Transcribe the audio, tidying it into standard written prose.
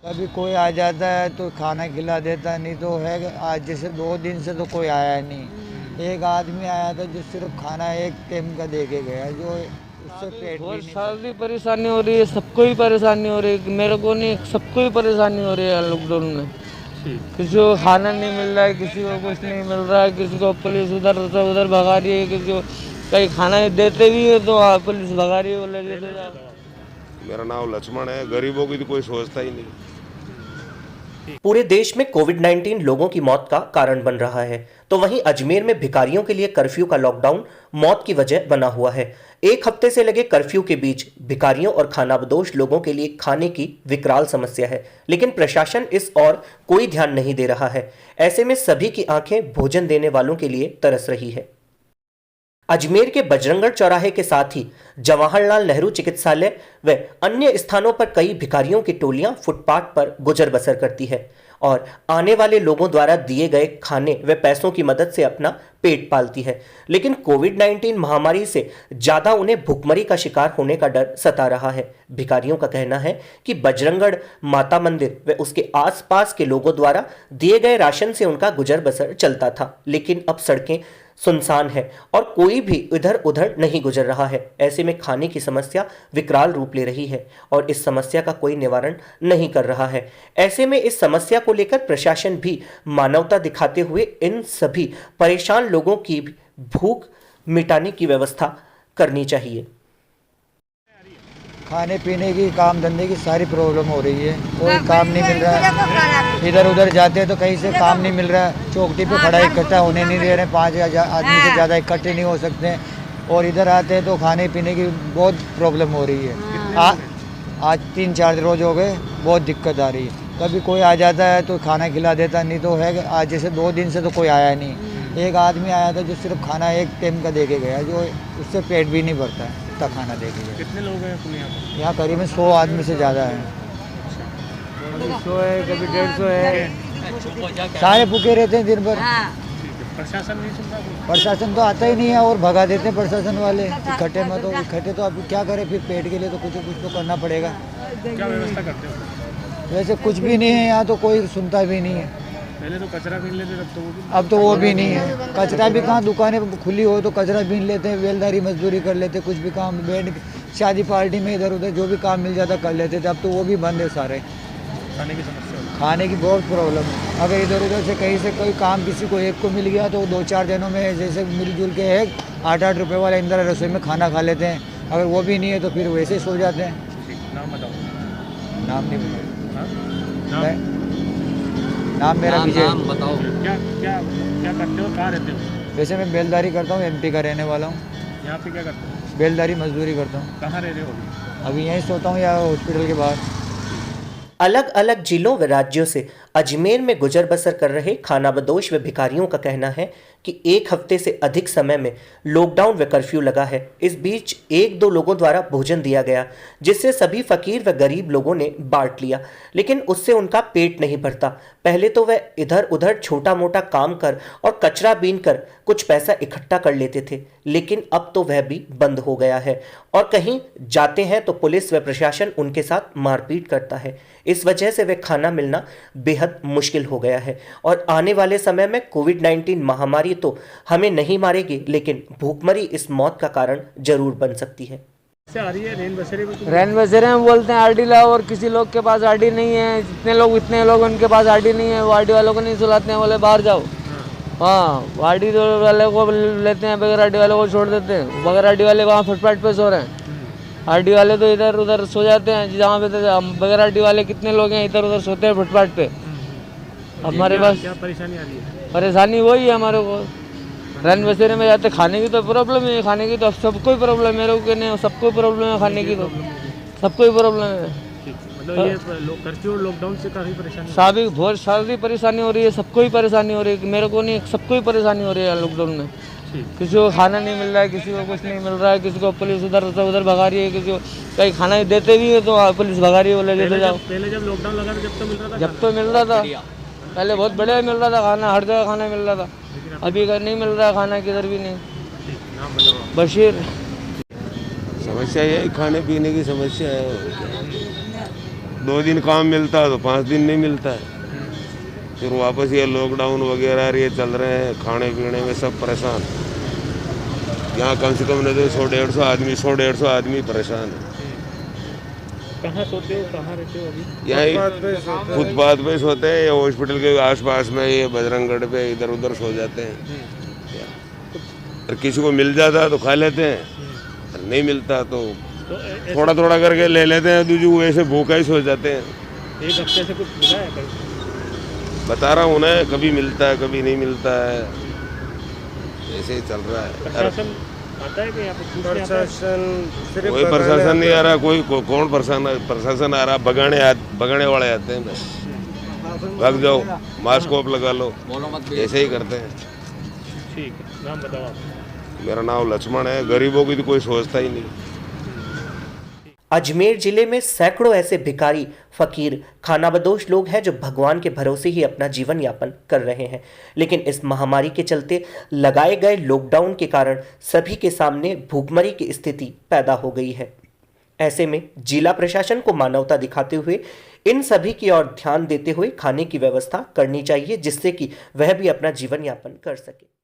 कभी कोई आ जाता है तो खाना खिला देता, नहीं तो है आज जैसे 2 दिन से तो कोई आया नहीं। एक आदमी आया था जो सिर्फ खाना एक टाइम का दे के गया, जो उससे पेट भी बहुत नहीं सारी परेशानी हो रही है, सबको ही परेशानी हो रही है, मेरे को नहीं सबको ही परेशानी हो रही है लॉकडाउन में। किसी को खाना नहीं मिल रहा है, किसी को कुछ नहीं मिल रहा है, किसी को पुलिस उधर उधर भगा रही है, किसी को कहीं खाना देते भी है तो पुलिस भगा रही है, बोले कि तो जाओ। मेरा नाम लक्ष्मण है। गरीबों की तो कोई सोचता ही नहीं। पूरे देश में कोविड-19 लोगों की मौत का कारण बन रहा है, तो वहीं अजमेर में भिखारियों के लिए कर्फ्यू का लॉकडाउन मौत की वजह बना हुआ है। एक हफ्ते से लगे कर्फ्यू के बीच भिखारियों और खानाबदोश लोगों के लिए खाने की विकराल समस्या है, लेकिन प्रशासन इस और कोई ध्यान नहीं दे रहा है। ऐसे में सभी की आंखें भोजन देने वालों के लिए तरस रही है। अजमेर के बजरंगगढ़ चौराहे के साथ ही जवाहरलाल नेहरू चिकित्सालय व अन्य स्थानों पर कई भिखारियों की टोलियां फुटपाथ पर गुजर बसर करती है और आने वाले लोगों द्वारा दिए गए खाने व पैसों की मदद से अपना पेट पालती है। लेकिन कोविड-19 महामारी से ज्यादा उन्हें भुखमरी का शिकार होने का डर सता रहा है। भिखारियों का कहना है कि बजरंगगढ़ माता मंदिर व उसके आसपास के लोगों द्वारा दिए गए राशन से उनका गुजर बसर चलता था, लेकिन अब सड़कें सुनसान है और कोई भी इधर उधर नहीं गुजर रहा है। ऐसे में खाने की समस्या विकराल रूप ले रही है और इस समस्या का कोई निवारण नहीं कर रहा है। ऐसे में इस समस्या को लेकर प्रशासन भी मानवता दिखाते हुए इन सभी परेशान लोगों की भूख मिटाने की व्यवस्था करनी चाहिए। खाने पीने की काम धंधे की सारी प्रॉब्लम हो रही है, कोई काम नहीं मिल रहा है। इधर उधर जाते हैं तो कहीं से काम नहीं मिल रहा है। चौकटी पे खड़ा इकट्ठा होने नहीं दे रहे, 5 आदमी से ज़्यादा इकट्ठे नहीं हो सकते हैं। और इधर आते हैं तो खाने पीने की बहुत प्रॉब्लम हो रही है। आज 3-4 रोज हो गए, बहुत दिक्कत आ रही है। कभी कोई आ जाता है तो खाना खिला देता, नहीं तो है आज जैसे 2 दिन से तो कोई आया नहीं। एक आदमी आया था जो सिर्फ खाना एक टाइम का दे के गया, जो उससे पेट भी नहीं भरता है, इतना खाना दे के गया। कितने लोग हैं कुल यहाँ पर? यहाँ करीबन 100 आदमी से ज़्यादा है। कभी 100 है, कभी 150 है। सारे भूखे रहते हैं दिन भर। प्रशासन नहीं सुनता? प्रशासन तो आता ही नहीं है और भगा देते हैं प्रशासन वाले। इकट्ठे में तो इकट्ठे तो अब क्या करें, फिर पेट के लिए तो कुछ तो करना पड़ेगा। क्या व्यवस्था करते हो? वैसे कुछ भी नहीं है यहाँ, तो कोई सुनता भी नहीं है। पहले तो कचरा बीन लेते, अब तो वो भी नहीं है। कचरा भी कहाँ, दुकानें खुली हो तो कचरा बीन लेते हैं, बेलदारी मजदूरी कर लेते हैं, कुछ भी काम बेड शादी पार्टी में इधर उधर जो भी काम मिल जाता कर लेते थे। अब तो वो भी बंद है सारे। खाने की समस्या, खाने की बहुत प्रॉब्लम है। अगर इधर उधर से कहीं से कोई काम किसी को एक को मिल गया तो 2-4 दिनों में जैसे मिलजुल के एक 8-8 रुपये वाला इंदिरा रसोई में खाना खा लेते हैं। अगर वो भी नहीं है तो फिर वैसे ही सो जाते हैं। नाम बताओ। नाम नहीं बताओ। नाम नाम मेरा विजय। नाम बताओ। क्या क्या क्या करते हो, कहाँ रहते हो? वैसे मैं बेलदारी करता हूँ, MP का रहने वाला हूँ। यहाँ पे क्या करते हो? बेलदारी मजदूरी करता हूँ। कहाँ रह रहे हो अभी यहीं सोता हूँ या हॉस्पिटल के बाहर। अलग अलग जिलों व राज्यों से अजमेर में गुजर बसर कर रहे खानाबदोश व भिखारियों का कहना है कि एक हफ्ते से अधिक समय में लॉकडाउन व कर्फ्यू लगा है। इस बीच 1-2 लोगों द्वारा भोजन दिया गया, जिससे सभी फकीर व गरीब लोगों ने बांट लिया, लेकिन उससे उनका पेट नहीं भरता। पहले तो वह इधर उधर छोटा मोटा काम कर और कचरा बीन कर कुछ पैसा इकट्ठा कर लेते थे, लेकिन अब तो वह भी बंद हो गया है और कहीं जाते हैं तो पुलिस व प्रशासन उनके साथ मारपीट करता है। इस वजह से वे खाना मिलना बेहद मुश्किल हो गया है और आने वाले समय में कोविड-19 महामारी तो हमें नहीं मारेगी, लेकिन भूखमरी इस मौत का कारण जरूर बन सकती है। आ रही है रैन बसेरे में बोलते हैं आरडी लाओ, और किसी लोग के पास आरडी नहीं है। जितने लोग इतने लोग उनके पास आरडी नहीं है, वो आरडी वालों को नहीं सुलाते हैं, बोले बाहर जाओ। हाँ, आरडी वाले को लेते हैं, बगैर आरडी वाले को छोड़ देते हैं। बगैर आरडी वाले वहाँ फुटपाथ पे सो रहे हैं। आरडी वाले तो इधर उधर सो जाते हैं, जहाँ पे बगैर आरडी वाले कितने लोग हैं इधर उधर सोते हैं फुटपाथ पे। हमारे पास क्या परेशानी आ रही है? परेशानी वही है हमारे को। रैन बसेरे में जाते, खाने की तो प्रॉब्लम है, खाने की तो सबको ही प्रॉब्लम है, मेरे को नहीं, सबको प्रॉब्लम है खाने की, तो सबको ही प्रॉब्लम है। मतलब ये कर्फ्यू और लॉकडाउन से काफ़ी परेशानी, सारी बहुत सारी परेशानी हो रही है, सबको ही परेशानी हो रही है, मेरे को नहीं, सबको ही परेशानी हो रही है लॉकडाउन में। किसी को खाना नहीं मिल रहा है, किसी को कुछ नहीं मिल रहा है, किसी को पुलिस उधर उधर भगा रही है, किसी को कहीं खाना देते भी है तो पुलिस भगा रही है, बोले कि तो जाओ। पहले जब लॉकडाउन लगा था जब तो मिल रहा था, जब तो मिल रहा था, पहले बहुत बढ़िया मिल रहा था खाना, हर जगह खाना मिल रहा था। अभी नहीं मिल रहा है खाना, किधर भी नहीं। नाम बताओ। समस्या ये खाने पीने की समस्या है। 2 दिन काम मिलता है तो 5 दिन नहीं मिलता है। फिर वापस ये लॉकडाउन वगैरह ये चल रहे हैं, खाने पीने में सब परेशान। यहाँ कम से कम नहीं तो 100-150 आदमी परेशान है। कहाँ सोते हो, कहाँ रहते हो अभी? यहाँ फुटपाथ पे सोते हैं या हॉस्पिटल के आसपास में, ये बजरंगगढ़ पे इधर उधर सो जाते हैं। और किसी को मिल जाता है तो खा लेते हैं, और नहीं मिलता तो थोड़ा थोड़ा करके ले लेते हैं। दूसरी वैसे भूखा ही सो जाते हैं। एक हफ्ते से कुछ मिला है कहीं? बता रहा हूँ ना, कभी मिलता है कभी नहीं मिलता है, ऐसे ही चल रहा है। प्रशासन आता है कि यहाँ पे पूछने आता है? कोई प्रशासन नहीं आ रहा, कौन प्रशासन आ रहा? भगाने वाले आते हैं, बस भाग जाओ, मास्क ऑफ लगा लो, ऐसे ही करते हैं। ठीक है, नाम बताओ आप। मेरा नाम लक्ष्मण है। गरीबों की तो कोई सोचता ही नहीं। अजमेर जिले में सैकड़ों ऐसे भिखारी, फकीर, खानाबदोश लोग हैं जो भगवान के भरोसे ही अपना जीवन यापन कर रहे हैं। लेकिन इस महामारी के चलते लगाए गए लॉकडाउन के कारण सभी के सामने भूखमरी की स्थिति पैदा हो गई है। ऐसे में जिला प्रशासन को मानवता दिखाते हुए इन सभी की ओर ध्यान देते हुए खाने की व्यवस्था करनी चाहिए, जिससे कि वह भी अपना जीवन यापन कर सके।